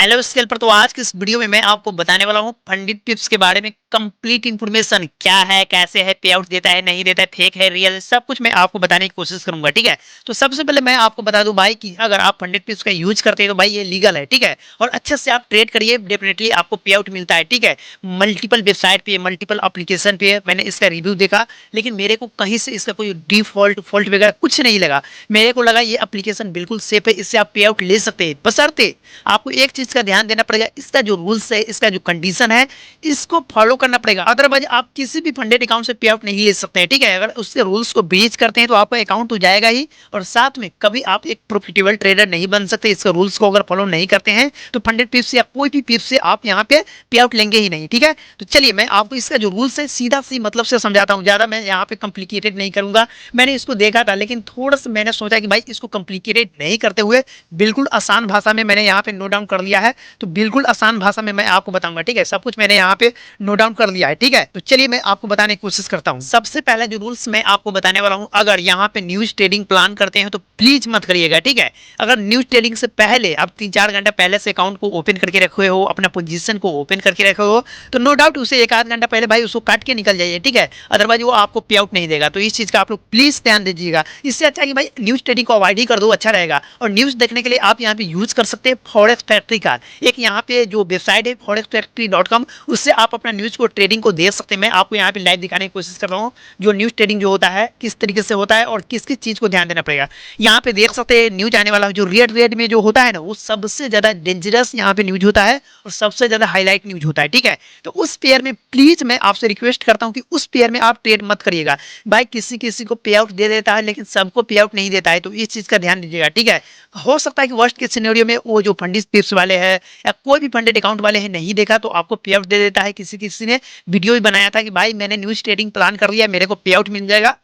Hello स्केल्पर। तो आज की इस वीडियो में मैं आपको बताने वाला हूँ फंडित टिप्स के बारे में। कंप्लीट इन्फॉर्मेशन क्या है, कैसे है, पे आउट देता है, नहीं देता है, फेक है, रियल है, सब कुछ मैं आपको बताने की कोशिश करूंगा। ठीक है, तो सबसे पहले मैं आपको बता दूं भाई कि अगर आप फंडित टिप्स का यूज करते हैं तो भाई ये लीगल है। ठीक है, और अच्छे से आप ट्रेड करिए, डेफिनेटली आपको पे आउट मिलता है। ठीक है, मल्टीपल वेबसाइट पे, मल्टीपल एप्लीकेशन पे मैंने इसका रिव्यू देखा, लेकिन मेरे को कहीं से इसका कोई डिफॉल्ट फॉल्ट वगैरह कुछ नहीं लगा। मेरे को लगा ये एप्लीकेशन बिल्कुल सेफ है, इससे आप पे आउट ले सकते हैं। बशर्ते आपको एक चीज का ध्यान देना पड़ेगा, इसका जो रूल्स है, इसका जो कंडीशन है, इसको फॉलो करना पड़ेगा। अदरवाइज आप किसी भी फंडेड अकाउंट से पे आउट नहीं ले सकते हैं। ठीक है, अगर उसके रूल्स को ब्रीच करते हैं तो आपका अकाउंट तो जाएगा ही, और साथ में कभी आप एक प्रॉफिटेबल ट्रेडर नहीं बन सकते। इसके रूल्स को अगर फॉलो नहीं करते हैं तो फंडेड पिप्स या कोई भी पिप्स से आप यहाँ पे आउट लेंगे ही नहीं। ठीक है, तो चलिए मैं आपको इसका जो रूल्स है सीधा सी मतलब से समझाता हूँ। ज्यादा मैं यहाँ पे कॉम्प्लिकेटेड नहीं करूंगा। मैंने इसको देखा था, लेकिन थोड़ा सा मैंने सोचा कि भाई इसको कॉम्प्लिकेटेड नहीं करते हुए बिल्कुल आसान भाषा में मैंने यहाँ पे नोट डाउन कर लिया है, तो बिल्कुल आसान भाषा में मैं आपको बताऊंगा। ठीक है, सब कुछ मैंने यहाँ पे नोट डाउन कर लिया है। ठीक है, तो चलिए मैं आपको बताने की कोशिश करता हूँ। सबसे पहले जो रूल्स मैं आपको बताने वाला हूँ, अगर यहाँ पे न्यूज ट्रेडिंग प्लान करते हैं तो प्लीज मत करिएगा। ठीक है, अगर न्यूज ट्रेडिंग से पहले आप 3-4 घंटा पहले से अकाउंट को ओपन करके रखे हो, अपना पोजीशन को ओपन करके रखे हो, तो नो डाउट उसे 1-8 घंटा पहले भाई उसको काट के निकल जाइए। ठीक है, अदरवाइज वो आपको पे आउट नहीं देगा। तो इस चीज का आप लोग प्लीज ध्यान दीजिएगा। इससे अच्छा है कि भाई न्यूज ट्रेडिंग को अवॉइड ही कर दो, अच्छा रहेगा। और न्यूज देखने के लिए आप यहाँ पे यूज कर सकते हैं फॉरेक्स फैक्ट्री का एक यहाँ पे जो वेबसाइट है forexfactory.com, उससे आप अपना न्यूज को ट्रेडिंग को देख सकते हैं। मैं आपको यहाँ पे लाइव दिखाने की कोशिश कर रहा हूँ जो न्यूज ट्रेडिंग जो होता है किस तरीके से होता है और किस किस चीज को ध्यान देना पड़ेगा। यहाँ पे देख सकते हैं न्यूज आने वाला जो रेड में जो होता है ना, वो सबसे ज्यादा डेंजरस यहाँ पे न्यूज होता है और सबसे ज्यादा हाईलाइट न्यूज होता है। ठीक है, तो उस पेयर में प्लीज मैं आपसे रिक्वेस्ट करता हूँ कि उस पेयर में आप ट्रेड मत करिएगा। भाई किसी किसी को पे आउट दे देता है, लेकिन सबको पे आउट नहीं देता है, तो इस चीज का ध्यान दीजिएगा। ठीक है, हो सकता है कि वर्स्ट के सिनेरियो में वो जो फंडिस पिप्स वाले हैं या कोई भी फंडेड अकाउंट वाले हैं नहीं देखा तो आपको पे आउट दे देता है। किसी किसी ने वीडियो भी बनाया था कि भाई मैंने न्यूज ट्रेडिंग प्लान कर लिया, मेरे को पे आउट मिल जाएगा।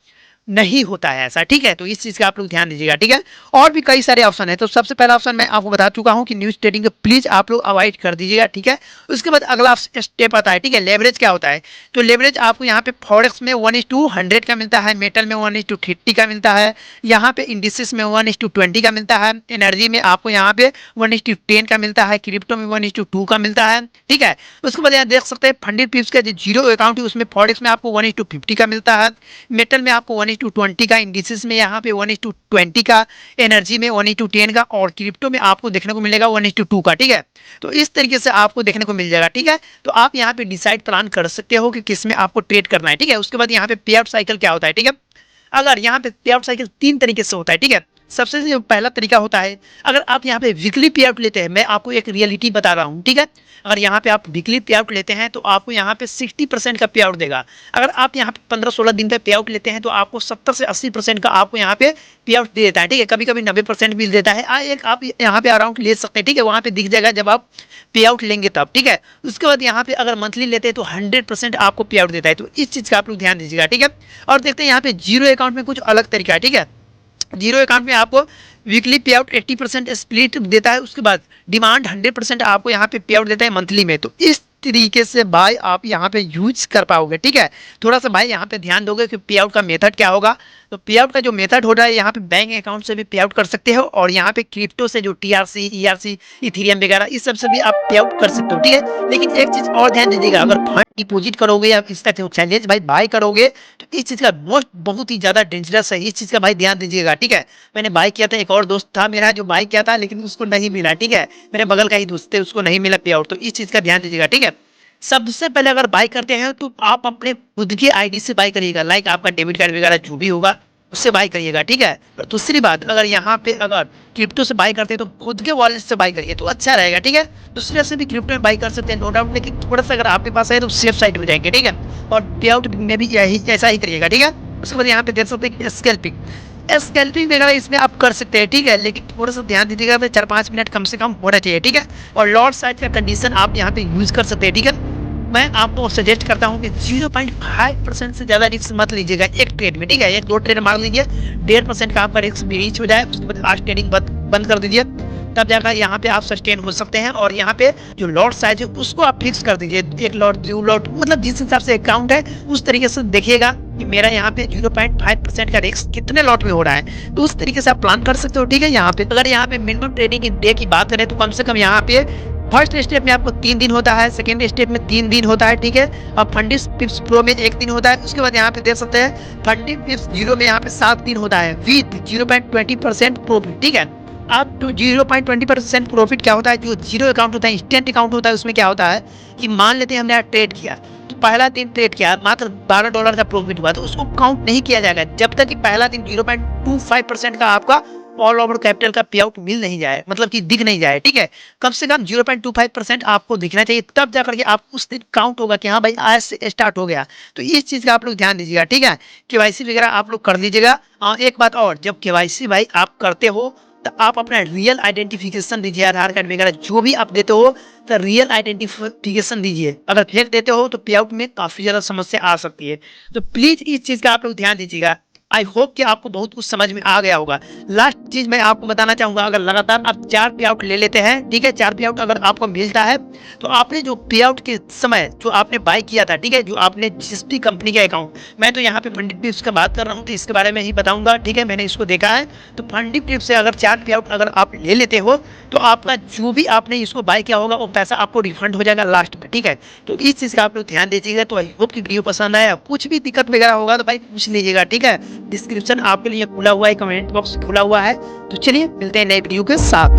नहीं होता है ऐसा। ठीक है, तो इस चीज का आप लोग ध्यान दीजिएगा। ठीक है, और भी कई सारे ऑप्शन है, तो सबसे पहला ऑप्शन मैं आपको बता चुका हूं कि न्यूज ट्रेडिंग प्लीज आप लोग अवॉइड कर दीजिएगा। ठीक है, उसके बाद अगला स्टेप आता है। ठीक है, लेवरेज क्या होता है, तो लेवरेज आपको यहाँ पे फॉरेक्स में 1:100 का मिलता है, मेटल में 1:50 का मिलता है, यहाँ पे इंडिसेस में 1:20 का मिलता है, एनर्जी में आपको यहाँ पे 1:10 का मिलता है, क्रिप्टो में 1:2 का मिलता है। ठीक है, उसके बाद यहाँ देख सकते हैं फंडेड पिप्स का जो जीरो अकाउंट है उसमें फॉरेक्स में आपको 1:50 का मिलता है, मेटल में आपको 1:20 का, इंडिसेस में यहाँ पे 1:20 का, एनर्जी में 1:10 का, और क्रिप्टो में आपको देखने को मिलेगा 1:2 का। ठीक है, तो इस तरीके से आपको देखने को मिल जाएगा। ठीक है, तो आप यहाँ पे डिसाइड प्लान कर सकते हो कि किस में आपको ट्रेड करना है। ठीक है, उसके बाद यहाँ पे पे आउट साइकिल क्या होता है। ठीक है, अगर यहाँ पे पे आउट साइकिल 3 तरीके से होता है। ठीक है, सबसे जो पहला तरीका होता है, अगर आप यहाँ पे वीकली पे आउट लेते हैं, मैं आपको एक रियलिटी बता रहा हूँ। ठीक है, अगर यहाँ पे आप वीकली पे आउट लेते हैं तो आपको यहाँ पे 60% का पे आउट देगा। अगर आप यहाँ पे 15-16 दिन पे पे आउट लेते हैं तो आपको 70 से 80% का आपको यहाँ पे पे आउट दे देता है। ठीक है, कभी कभी 90% भी देता है। एक आप यहाँ पे अराउंड ले सकते हैं। ठीक है, वहाँ पे दिख जाएगा जब आप पे आउट लेंगे तब। ठीक है, उसके बाद यहाँ पे अगर मंथली लेते हैं तो 100% आपको पे आउट देता है। तो इस चीज़ का आप लोग ध्यान दीजिएगा। ठीक है, और देखते हैं यहाँ पे जीरो अकाउंट में कुछ अलग तरीका है। ठीक है, जीरो अकाउंट में आपको वीकली पे आउट 80% स्प्लिट देता है, उसके बाद डिमांड 100% आपको यहाँ पे पे आउट देता है मंथली में। तो इस तरीके से भाई आप यहाँ पे यूज कर पाओगे। ठीक है, थोड़ा सा भाई यहाँ पे ध्यान दोगे कि पे आउट का मेथड क्या होगा। तो पे आउट का जो मेथड हो रहा है, यहाँ पे बैंक अकाउंट से भी पे आउट कर सकते हो, और यहाँ पे क्रिप्टो से जो TRC, ERC, इथेरियम वगैरह इस सब से भी आप पे आउट कर सकते हो। ठीक है, लेकिन एक चीज और ध्यान दीजिएगा, अगर फंड डिपॉजिट करोगे या इसका चैलेंज भाई बाय करोगे तो इस चीज का मोस्ट बहुत ही ज्यादा डेंजरस है। इस चीज का भाई ध्यान दीजिएगा। ठीक है, मैंने बाय किया था, एक और दोस्त था मेरा जो बाय किया था, लेकिन उसको नहीं मिला। ठीक है, मेरे बगल का ही दोस्त थे, उसको नहीं मिला पे आउट। तो इस चीज का ध्यान दीजिएगा। ठीक है, सबसे पहले अगर बाय करते हैं तो आप अपने खुद की आईडी से बाय करिएगा, लाइक आपका डेबिट कार्ड वगैरह जो भी होगा उससे बाय करिएगा। ठीक है, और दूसरी बात, अगर यहाँ पे अगर क्रिप्टो से बाय करते हैं तो खुद के वॉलेट से बाय करिए तो अच्छा रहेगा। ठीक है, दूसरे से भी क्रिप्टो में बाय कर सकते हैं नो डाउट, लेकिन थोड़ा सा अगर आपके पास है तो सेफ साइड हो जाएंगे। ठीक है, और पे आउट में भी यही ऐसा ही करिएगा। ठीक है, उसके बाद यहाँ पे देख सकते हैं स्कैल्पिंग, स्कैल्पिंग वगैरह इसमें आप कर सकते हैं। ठीक है, लेकिन थोड़ा सा ध्यान दीजिएगा, 4-5 मिनट कम से कम होना चाहिए। ठीक है, और लॉट साइज का कंडीशन आप यहाँ पे यूज कर सकते हैं। ठीक है, मैं आपको सजेस्ट करता हूँ कि 0.5% से ज़्यादा रिस्क मत लीजिएगा एक ट्रेड में। ठीक है, 1-2 ट्रेड मार लीजिए, 1.5% का आपका रिस्क भी रीच हो जाए, उसके बाद आज ट्रेडिंग बंद कर दीजिए, तब जाकर यहाँ पे आप सस्टेन हो सकते हैं। और यहाँ पे जो लॉट साइज है उसको आप फिक्स कर दीजिए, 1 लॉट 2 लॉट, मतलब जिस हिसाब से अकाउंट है उस तरीके से देखिएगा कि मेरा यहाँ पे 0.5% का रिस्क कितने लॉट में हो रहा है, तो उस तरीके से आप प्लान कर सकते हो। ठीक है, यहाँ पे अगर यहाँ पे मिनिमम ट्रेडिंग डे की बात करें तो कम से कम यहाँ पे फर्स्ट स्टेप में आपको 3 दिन होता है, सेकंड स्टेप में 3 दिन होता है, ठीक है। और फंडिस पिप्स प्रो में 1 दिन होता है। उसके बाद यहाँ पे देख सकते हैं फंडिंग पिप्स जीरो में यहाँ पे 7 दिन होता है विद 0.20% प्रॉफिट, ठीक है। अब तो 0.20% प्रॉफिट क्या होता है, जो जीरो अकाउंट होता है, इंस्टेंट अकाउंट होता है, उसमें क्या होता है कि मान लेते हैं हमने यहाँ ट्रेड किया, तो पहला दिन ट्रेड किया, मात्र $12 का प्रॉफिट हुआ, तो उसको काउंट नहीं किया जाएगा जब तक कि पहला दिन 0.25% का आपका ऑल ओवर कैपिटल का पे आउट मिल नहीं जाए, मतलब कि दिख नहीं जाए, ठीक है। कम से कम 0.25% आपको दिखना चाहिए, तब जाकर के आप उस दिन काउंट होगा कि हाँ भाई आज से स्टार्ट हो गया। तो इस चीज़ का आप लोग ध्यान दीजिएगा, ठीक है। केवाईसी वगैरह आप लोग कर लीजिएगा। और एक बात और, जब केवाईसी भाई आप करते हो तो आप अपना रियल आइडेंटिफिकेशन दीजिए, आधार कार्ड वगैरह जो भी आप देते हो तो रियल आइडेंटिफिकेशन दीजिए। अगर फेक देते हो तो पे आउट में काफ़ी ज़्यादा समस्या आ सकती है। तो प्लीज़ इस चीज़ का आप लोग ध्यान दीजिएगा। आई होप कि आपको बहुत कुछ समझ में आ गया होगा। लास्ट चीज मैं आपको बताना चाहूंगा, अगर लगातार आप 4 पे आउट ले लेते हैं, ठीक है, 4 पे आउट अगर आपको मिलता है, तो आपने जो पे आउट के समय जो आपने बाय किया था, ठीक है, जो आपने जिस भी कंपनी का अकाउंट, मैं तो यहाँ पे फंडिंग टिप्स का बात कर रहा हूँ तो इसके बारे में ही बताऊंगा, ठीक है। मैंने इसको देखा है। तो फंडिंग टिप्स से अगर 4 पे आउट अगर आप ले लेते हो तो आपका जो भी आपने इसको बाय किया होगा वो पैसा आपको रिफंड हो जाएगा लास्ट में, ठीक है। तो इस चीज़ का आप लोग ध्यान दीजिएगा। तो आई होप कि वीडियो पसंद आया। कुछ भी दिक्कत वगैरह होगा तो भाई पूछ लीजिएगा, ठीक है। डिस्क्रिप्शन आपके लिए खुला हुआ है, कमेंट बॉक्स खुला हुआ है। तो चलिए मिलते हैं नए वीडियो के साथ।